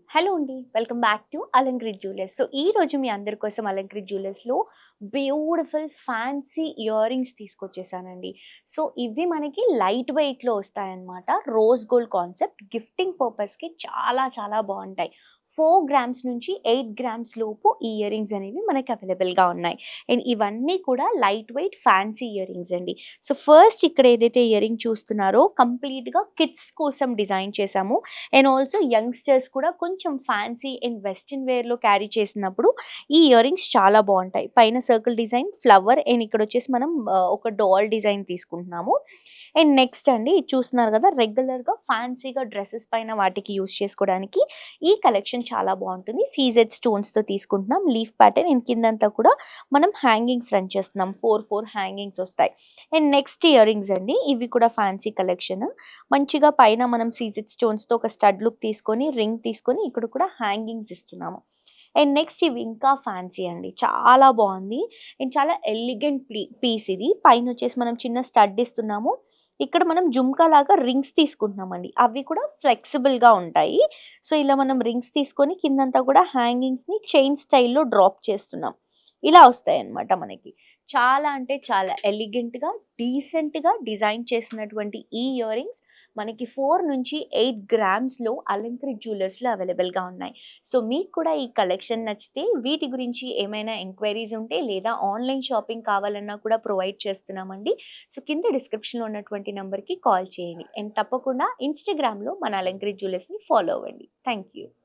Hello అండి. Welcome back to Alankrit jewellers. So, ఈరోజు మీ అందరి కోసం అలంకృత్ జ్యువెలర్స్‌లో బ్యూటిఫుల్ ఫ్యాన్సీ ఇయర్ రింగ్స్ తీసుకొచ్చేసానండి. సో, ఇవి మనకి లైట్ వెయిట్‌లో వస్తాయన్నమాట. రోజ్ గోల్డ్ కాన్సెప్ట్ గిఫ్టింగ్ పర్పస్‌కి చాలా చాలా బావుంటాయి. 4 గ్రామ్స్ నుంచి 8 గ్రామ్స్ లోపు ఈ ఇయర్ రింగ్స్ అనేవి మనకి అవైలబుల్‌గా ఉన్నాయి. అండ్ ఇవన్నీ కూడా light weight fancy ear rings అండి. సో, ఫస్ట్ ఇక్కడ ఏదైతే ఇయర్ రింగ్ చూస్తున్నారో కంప్లీట్‌గా కిడ్స్ కోసం డిజైన్ చేశాము. అండ్ ఆల్సో యంగ్‌స్టర్స్ కూడా కొంచెం ఫ్యాన్సీ అండ్ వెస్టర్న్ వేర్‌లో క్యారీ చేసినప్పుడు ఈ ఇయర్ రింగ్స్ చాలా బావుంటాయి. పైన సర్కిల్ డిజైన్, ఫ్లవర్ అండ్ ఇక్కడొచ్చేసి మనం ఒక డాల్ డిజైన్ తీసుకుంటున్నాము. అండ్ నెక్స్ట్ అండి ఇది చూస్తున్నారు కదా! రెగ్యులర్‌గా ఫ్యాన్సీగా డ్రెసెస్ పైన వాటికి యూజ్ చేసుకోవడానికి ఈ కలెక్షన్ చాలా బావుంటుంది. సీజెడ్ స్టోన్స్‌తో తీసుకుంటున్నాం. లీఫ్ ప్యాటర్న్ అండ్ కిందంతా కూడా మనం హ్యాంగింగ్స్ రన్ చేస్తున్నాం. 4 హ్యాంగింగ్స్ వస్తాయి. అండ్ నెక్స్ట్ ఇయర్ రింగ్స్ అండి. ఇవి కూడా ఫ్యాన్సీ కలెక్షన్. మంచిగా పైన మనం సీజెడ్ స్టోన్స్‌తో ఒక స్టడ్ లుక్ తీసుకొని, రింగ్ తీసుకొని ఇక్కడ కూడా హ్యాంగింగ్స్ ఇస్తున్నాము. అండ్ నెక్స్ట్ ఇవి ఇంకా ఫ్యాన్సీ అండి. చాలా బావుంది. అండ్ చాలా ఎలిగెంట్ పీస్ ఇది. పైనొచ్చేసి మనం చిన్న స్టడ్ ఇస్తున్నాము. ఇక్కడ మనం జుంకా లాగా రింగ్స్ తీసుకుంటున్నామండి. అవి కూడా ఫ్లెక్సిబుల్‌గా ఉంటాయి. సో, ఇలా మనం రింగ్స్ తీసుకొని కిందంతా కూడా హ్యాంగింగ్స్‌ని చైన్ స్టైల్‌లో డ్రాప్ చేస్తున్నాం. ఇలా వస్తాయన్నమాట మనకి. చాలా అంటే చాలా ఎలిగెంట్‌గా, డీసెంట్‌గా డిజైన్ చేసినటువంటి ఈ ఇయర్ రింగ్స్ మనకి 4-8 గ్రామ్స్‌లో అలంకృత్ జ్యువెలర్స్‌లో అవైలబుల్‌గా ఉన్నాయి. సో, మీకు కూడా ఈ కలెక్షన్ నచ్చితే వీటి గురించి ఏమైనా ఎంక్వైరీస్ ఉంటే లేదా ఆన్‌లైన్ షాపింగ్ కావాలన్నా కూడా ప్రొవైడ్ చేస్తున్నామండి. సో, కింద డిస్క్రిప్షన్‌లో ఉన్నటువంటి నంబర్‌కి కాల్ చేయండి. అండ్ తప్పకుండా ఇన్‌స్టాగ్రామ్‌లో మన అలంకృత్ జ్యువెలర్స్‌ని ఫాలో అవ్వండి. Thank you.